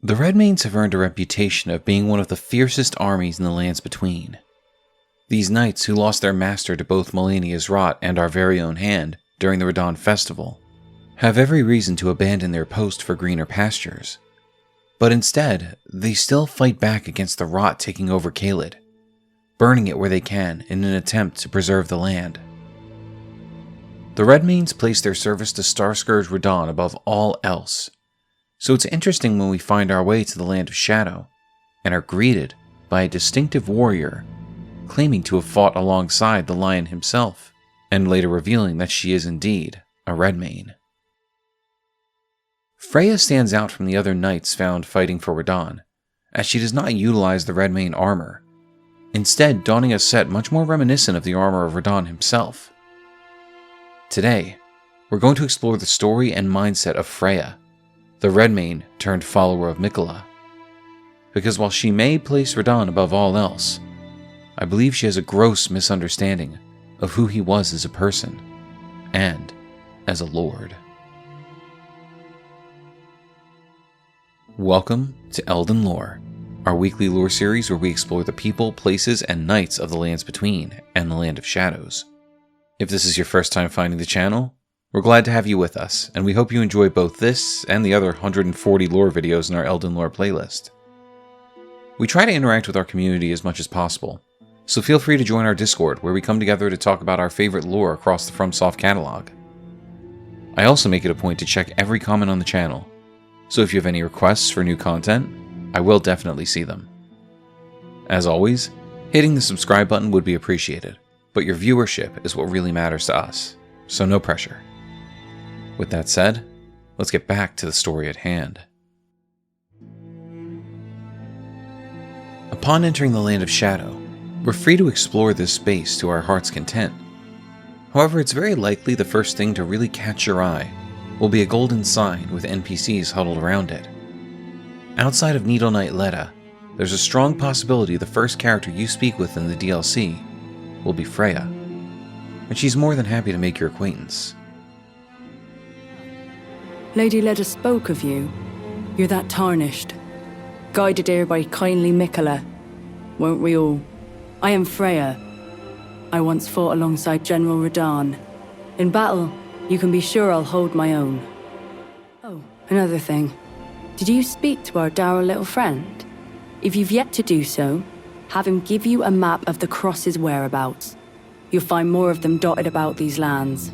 The Redmanes have earned a reputation of being one of the fiercest armies in the lands between. These knights, who lost their master to both Malenia's Rot and our very own hand during the Radahn festival, have every reason to abandon their post for greener pastures. But instead, they still fight back against the Rot taking over Caelid, burning it where they can in an attempt to preserve the land. The Redmanes place their service to Starscourge Radahn above all else, so it's interesting when we find our way to the Land of Shadow and are greeted by a distinctive warrior claiming to have fought alongside the Lion himself, and later revealing that she is indeed a Redmane. Freyja stands out from the other knights found fighting for Radahn, as she does not utilize the Redmane armor, instead donning a set much more reminiscent of the armor of Radahn himself. Today, we're going to explore the story and mindset of Freyja, the Redmane turned follower of Miquella. Because while she may place Radahn above all else, I believe she has a gross misunderstanding of who he was as a person, and as a lord. Welcome to Elden Lore, our weekly lore series where we explore the people, places, and knights of the lands between and the Land of Shadows. If this is your first time finding the channel, we're glad to have you with us, and we hope you enjoy both this and the other 140 lore videos in our Elden Lore playlist. We try to interact with our community as much as possible, so feel free to join our Discord where we come together to talk about our favorite lore across the FromSoft catalog. I also make it a point to check every comment on the channel, so if you have any requests for new content, I will definitely see them. As always, hitting the subscribe button would be appreciated, but your viewership is what really matters to us, so no pressure. With that said, let's get back to the story at hand. Upon entering the Land of Shadow, we're free to explore this space to our heart's content. However, it's very likely the first thing to really catch your eye will be a golden sign with NPCs huddled around it. Outside of Needle Knight Leda, there's a strong possibility the first character you speak with in the DLC will be Freyja, and she's more than happy to make your acquaintance. Lady Leda spoke of you. You're that tarnished. Guided here by Kindly Miquella, weren't we all? I am Freyja. I once fought alongside General Radahn. In battle, you can be sure I'll hold my own. Oh, another thing. Did you speak to our dour little friend? If you've yet to do so, have him give you a map of the Cross's whereabouts. You'll find more of them dotted about these lands.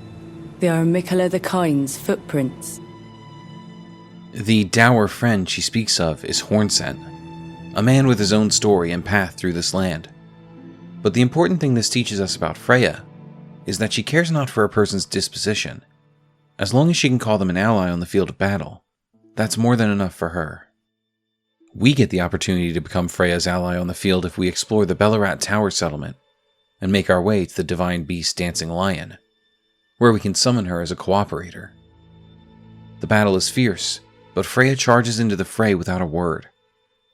They are Miquella the Kind's footprints. The dour friend she speaks of is Hornsent, a man with his own story and path through this land. But the important thing this teaches us about Freyja is that she cares not for a person's disposition. As long as she can call them an ally on the field of battle, that's more than enough for her. We get the opportunity to become Freyja's ally on the field if we explore the Bellarat Tower settlement and make our way to the Divine Beast Dancing Lion, where we can summon her as a cooperator. The battle is fierce, but Freyja charges into the fray without a word,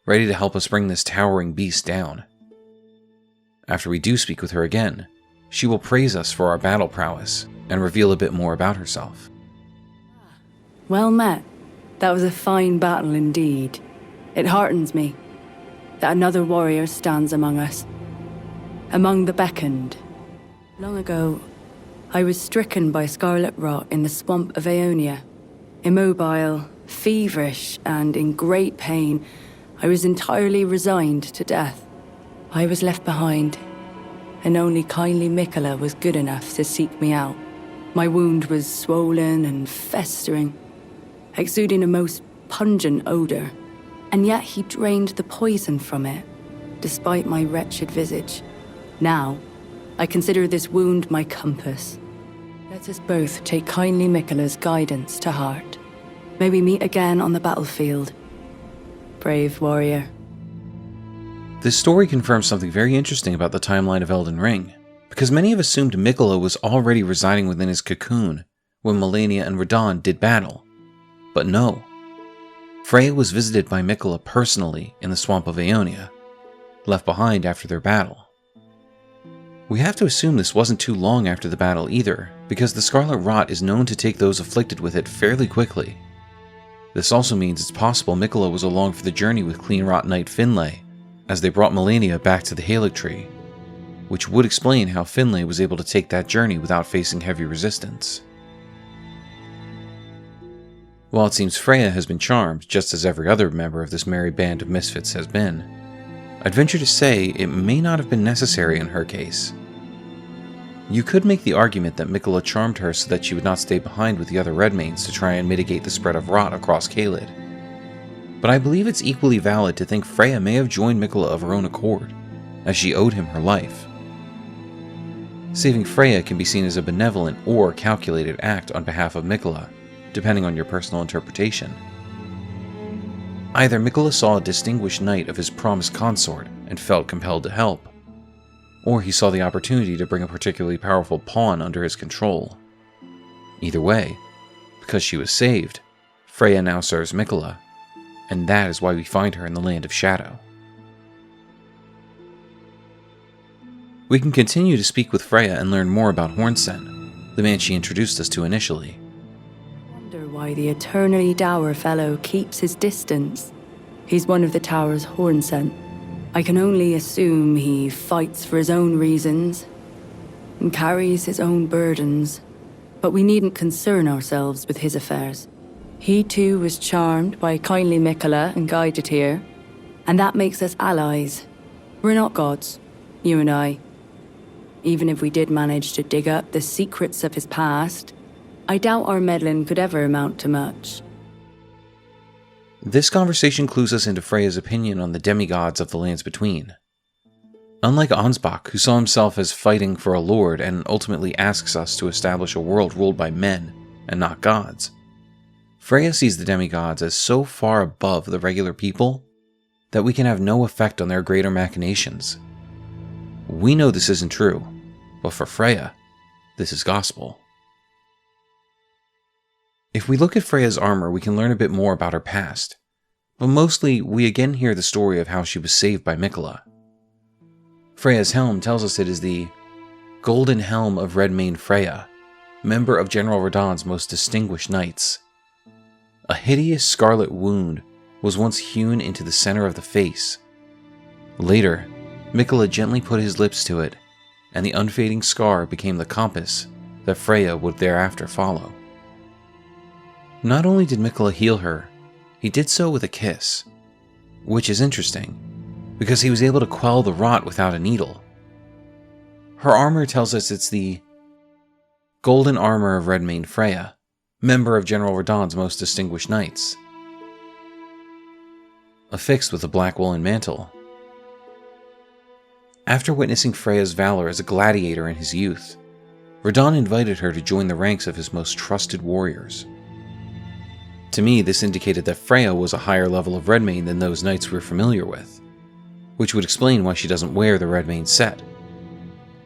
ready to help us bring this towering beast down. After we do speak with her again, she will praise us for our battle prowess and reveal a bit more about herself. Well met. That was a fine battle indeed. It heartens me that another warrior stands among us, among the beckoned. Long ago, I was stricken by scarlet rot in the swamp of Aeonia. Immobile, feverish, and in great pain, I was entirely resigned to death. I was left behind, and only Kindly Miquella was good enough to seek me out. My wound was swollen and festering, exuding a most pungent odor, and yet he drained the poison from it, despite my wretched visage. Now, I consider this wound my compass. Let us both take Kindly Miquella's guidance to heart. May we meet again on the battlefield. Brave warrior. This story confirms something very interesting about the timeline of Elden Ring, because many have assumed Miquella was already residing within his cocoon when Malenia and Radahn did battle. But no. Freyja was visited by Miquella personally in the swamp of Aeonia, left behind after their battle. We have to assume this wasn't too long after the battle either, because the Scarlet Rot is known to take those afflicted with it fairly quickly. This also means it's possible Miquella was along for the journey with Cleanrot Knight Finlay, as they brought Melania back to the Halig Tree, which would explain how Finlay was able to take that journey without facing heavy resistance. While it seems Freyja has been charmed, just as every other member of this merry band of misfits has been, I'd venture to say it may not have been necessary in her case. You could make the argument that Miquella charmed her so that she would not stay behind with the other Redmanes to try and mitigate the spread of rot across Caelid. But I believe it's equally valid to think Freyja may have joined Miquella of her own accord, as she owed him her life. Saving Freyja can be seen as a benevolent or calculated act on behalf of Miquella, depending on your personal interpretation. Either Miquella saw a distinguished knight of his promised consort and felt compelled to help, or he saw the opportunity to bring a particularly powerful pawn under his control. Either way, because she was saved, Freyja now serves Miquella, and that is why we find her in the Land of Shadow. We can continue to speak with Freyja and learn more about Hornsen, the man she introduced us to initially. I wonder why the eternally dour fellow keeps his distance. He's one of the tower's Hornsen. I can only assume he fights for his own reasons and carries his own burdens, but we needn't concern ourselves with his affairs. He too was charmed by Kindly Miquella and guided here, and that makes us allies. We're not gods, you and I. Even if we did manage to dig up the secrets of his past, I doubt our meddling could ever amount to much. This conversation clues us into Freyja's opinion on the demigods of the Lands Between. Unlike Ansbach, who saw himself as fighting for a lord and ultimately asks us to establish a world ruled by men and not gods, Freyja sees the demigods as so far above the regular people that we can have no effect on their greater machinations. We know this isn't true, but for Freyja, this is gospel. If we look at Freyja's armor, we can learn a bit more about her past, but mostly we again hear the story of how she was saved by Miquella. Freyja's helm tells us it is the Golden Helm of Redmane Freyja, member of General Radahn's most distinguished knights. A hideous scarlet wound was once hewn into the center of the face. Later, Miquella gently put his lips to it, and the unfading scar became the compass that Freyja would thereafter follow. Not only did Miquella heal her, he did so with a kiss, which is interesting, because he was able to quell the rot without a needle. Her armor tells us it's the Golden Armor of Redmane Freyja, member of General Radahn's most distinguished knights. Affixed with a black woolen mantle. After witnessing Freyja's valor as a gladiator in his youth, Radahn invited her to join the ranks of his most trusted warriors. To me, this indicated that Freyja was a higher level of Redmane than those knights we're familiar with, which would explain why she doesn't wear the Redmane set.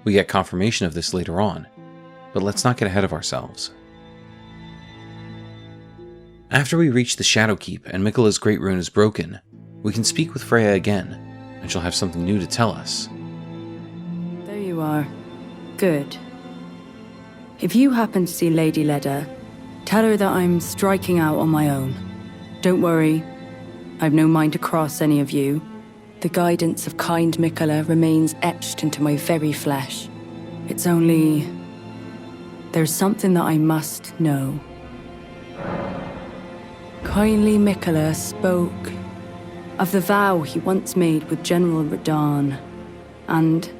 We get confirmation of this later on, but let's not get ahead of ourselves. After we reach the Shadowkeep and Miquella's Great Rune is broken, we can speak with Freyja again, and she'll have something new to tell us. There you are. Good. If you happen to see Lady Leda, tell her that I'm striking out on my own. Don't worry, I've no mind to cross any of you. The guidance of kind Miquella remains etched into my very flesh. It's only... there's something that I must know. Kindly Miquella spoke of the vow he once made with General Radahn, and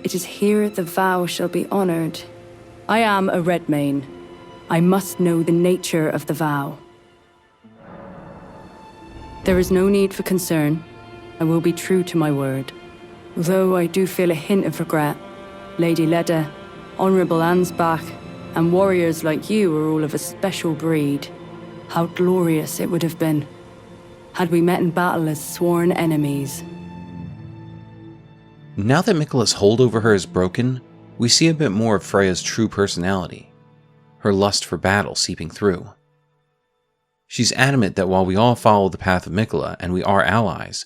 it is here the vow shall be honored. I am a Redmane. I must know the nature of the vow. There is no need for concern. I will be true to my word. Although I do feel a hint of regret. Lady Leda, Honorable Ansbach, and warriors like you are all of a special breed. How glorious it would have been had we met in battle as sworn enemies. Now that Miquella's hold over her is broken, we see a bit more of Freyja's true personality, her lust for battle seeping through. She's adamant that while we all follow the path of Miquella and we are allies,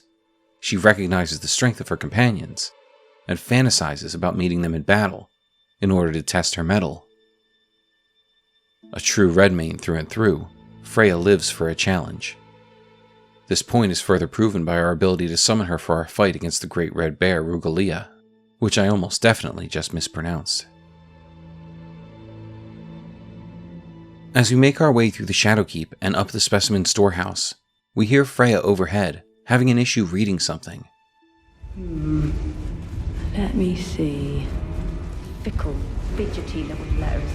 she recognizes the strength of her companions and fantasizes about meeting them in battle in order to test her mettle. A true Redmane through and through, Freyja lives for a challenge. This point is further proven by our ability to summon her for our fight against the Great Red Bear Rugalia, which I almost definitely just mispronounced. As we make our way through the Shadowkeep and up the Specimen Storehouse, we hear Freyja overhead, having an issue reading something. Let me see. Fickle, fidgety little letters.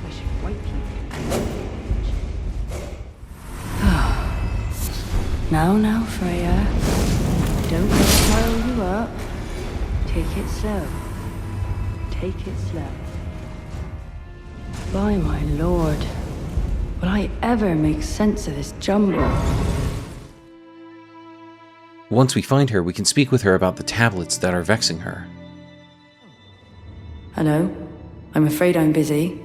I should wipe you. Now, Freyja. Don't let it pile you up. Take it slow. Take it slow. By my lord, will I ever make sense of this jumble? Once we find her, we can speak with her about the tablets that are vexing her. Hello? I'm afraid I'm busy.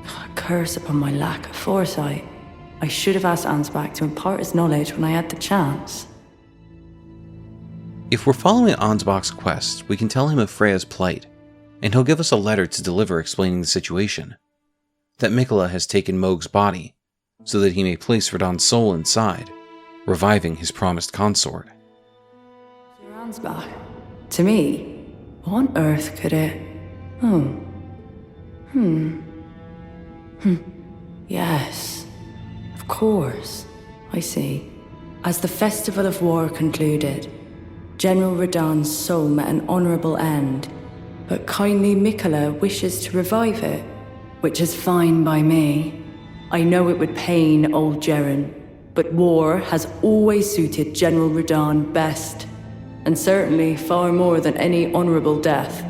A curse upon my lack of foresight. I should have asked Ansbach to impart his knowledge when I had the chance. If we're following Ansbach's quest, we can tell him of Freyja's plight, and he'll give us a letter to deliver explaining the situation. That Miquella has taken Mohg's body, so that he may place Radahnn's soul inside, reviving his promised consort. Sir Ansbach? To me? What on earth could it... Yes. Of course. I see. As the Festival of War concluded, General Radahn's soul met an honorable end, but Kindly Miquella wishes to revive it, which is fine by me. I know it would pain old Jeren, but war has always suited General Radahn best, and certainly far more than any honorable death.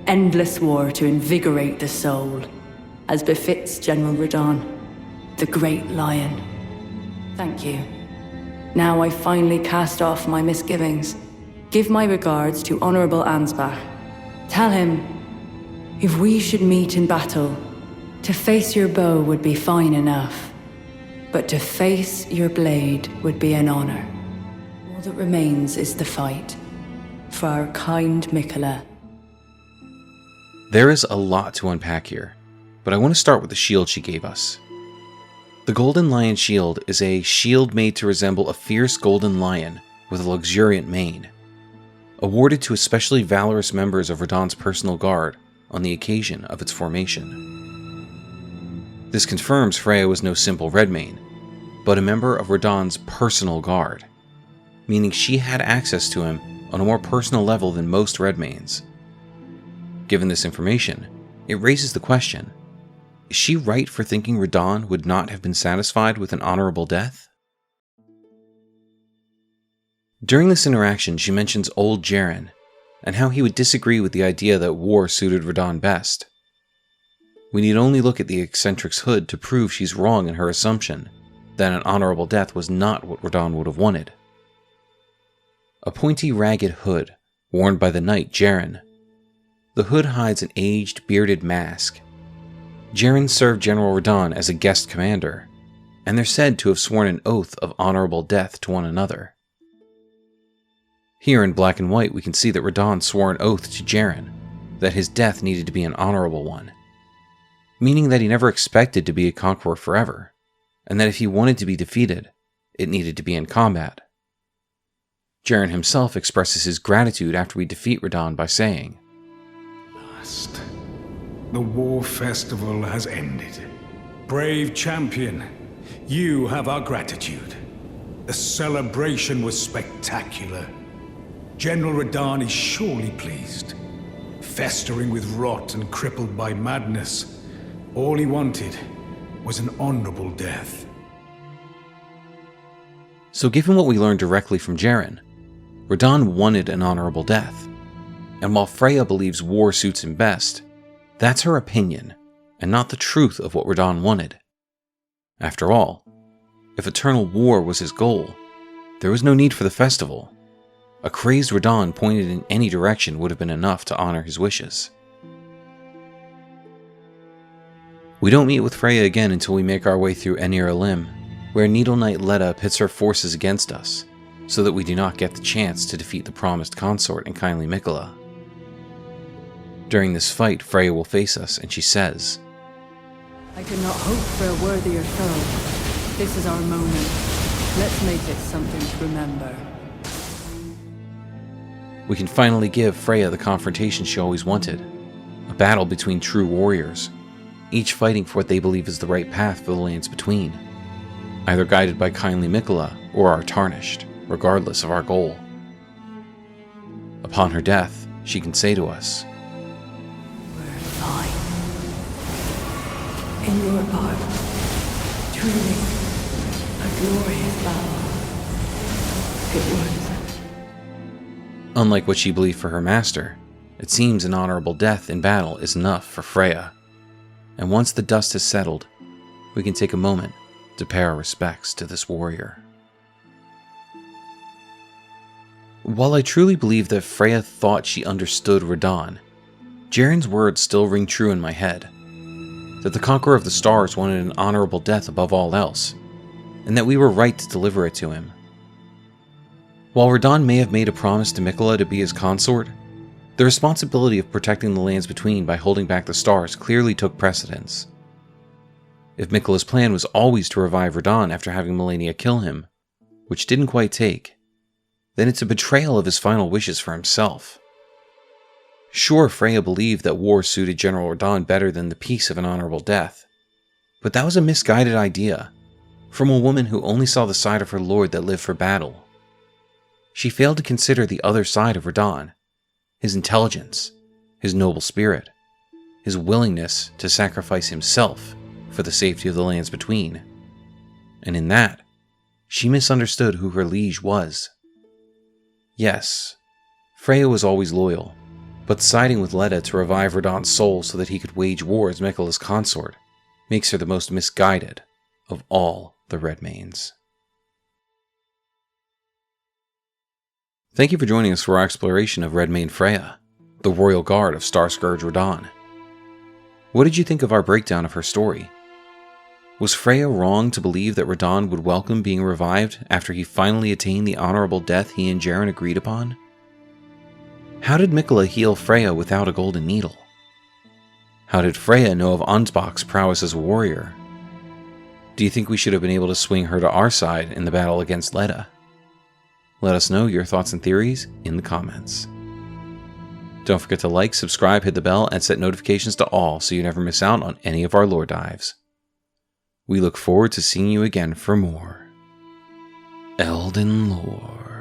Endless war to invigorate the soul, as befits General Radahn, the great lion. Thank you. Now I finally cast off my misgivings. Give my regards to Honorable Ansbach. Tell him, if we should meet in battle, to face your bow would be fine enough, but to face your blade would be an honor. All that remains is the fight, for our kind Miquella. There is a lot to unpack here, but I want to start with the shield she gave us. The Golden Lion Shield is a shield made to resemble a fierce golden lion with a luxuriant mane, awarded to especially valorous members of Radahn's personal guard on the occasion of its formation. This confirms Freyja was no simple Redmane, but a member of Radahn's personal guard, meaning she had access to him on a more personal level than most Redmanes. Given this information, it raises the question, is she right for thinking Radahn would not have been satisfied with an honorable death? During this interaction, she mentions old Jeren, and how he would disagree with the idea that war suited Radahn best. We need only look at the eccentric's hood to prove she's wrong in her assumption that an honorable death was not what Radahn would have wanted. A pointy, ragged hood, worn by the knight Jeren. The hood hides an aged, bearded mask. Jeren served General Radahn as a guest commander, and they're said to have sworn an oath of honorable death to one another. Here in black and white we can see that Radahn swore an oath to Jeren that his death needed to be an honorable one, meaning that he never expected to be a conqueror forever, and that if he wanted to be defeated, it needed to be in combat. Jeren himself expresses his gratitude after we defeat Radahn by saying, "Last, the war festival has ended. Brave champion, you have our gratitude. The celebration was spectacular. General Radahn is surely pleased. Festering with rot and crippled by madness, all he wanted was an honorable death." So given what we learned directly from Jeren, Radahn wanted an honorable death. And while Freyja believes war suits him best, that's her opinion, and not the truth of what Radahn wanted. After all, if eternal war was his goal, there was no need for the festival. A crazed Radahn pointed in any direction would have been enough to honor his wishes. We don't meet with Freyja again until we make our way through Enir Elim, where Needle Knight Leda pits her forces against us, so that we do not get the chance to defeat the promised consort in Kindly Miquella. During this fight, Freyja will face us, and she says, I could not hope for a worthier foe. This is our moment. Let's make it something to remember. We can finally give Freyja the confrontation she always wanted. A battle between true warriors, each fighting for what they believe is the right path for the lands between, either guided by Kindly Miquella or our Tarnished, regardless of our goal. Upon her death, she can say to us, We're fine. In your part, truly a glorious battle. It was. Unlike what she believed for her master, it seems an honorable death in battle is enough for Freyja. And once the dust has settled, we can take a moment to pay our respects to this warrior. While I truly believe that Freyja thought she understood Radahn, Jaren's words still ring true in my head. That the Conqueror of the Stars wanted an honorable death above all else, and that we were right to deliver it to him. While Radahn may have made a promise to Miquella to be his consort, the responsibility of protecting the lands between by holding back the stars clearly took precedence. If Miquella's plan was always to revive Radahn after having Malenia kill him, which didn't quite take, then it's a betrayal of his final wishes for himself. Sure, Freyja believed that war suited General Radahn better than the peace of an honorable death, but that was a misguided idea, from a woman who only saw the side of her lord that lived for battle. She failed to consider the other side of Radahn, his intelligence, his noble spirit, his willingness to sacrifice himself for the safety of the lands between. And in that, she misunderstood who her liege was. Yes, Freyja was always loyal, but siding with Leda to revive Radahn's soul so that he could wage war as Miquella's consort makes her the most misguided of all the Redmanes. Thank you for joining us for our exploration of Redmane Freyja, the royal guard of Starscourge Radahn. What did you think of our breakdown of her story? Was Freyja wrong to believe that Radahn would welcome being revived after he finally attained the honorable death he and Jaren agreed upon? How did Miquella heal Freyja without a golden needle? How did Freyja know of Ansbach's prowess as a warrior? Do you think we should have been able to swing her to our side in the battle against Leda? Let us know your thoughts and theories in the comments. Don't forget to like, subscribe, hit the bell, and set notifications to all so you never miss out on any of our lore dives. We look forward to seeing you again for more Elden Lore.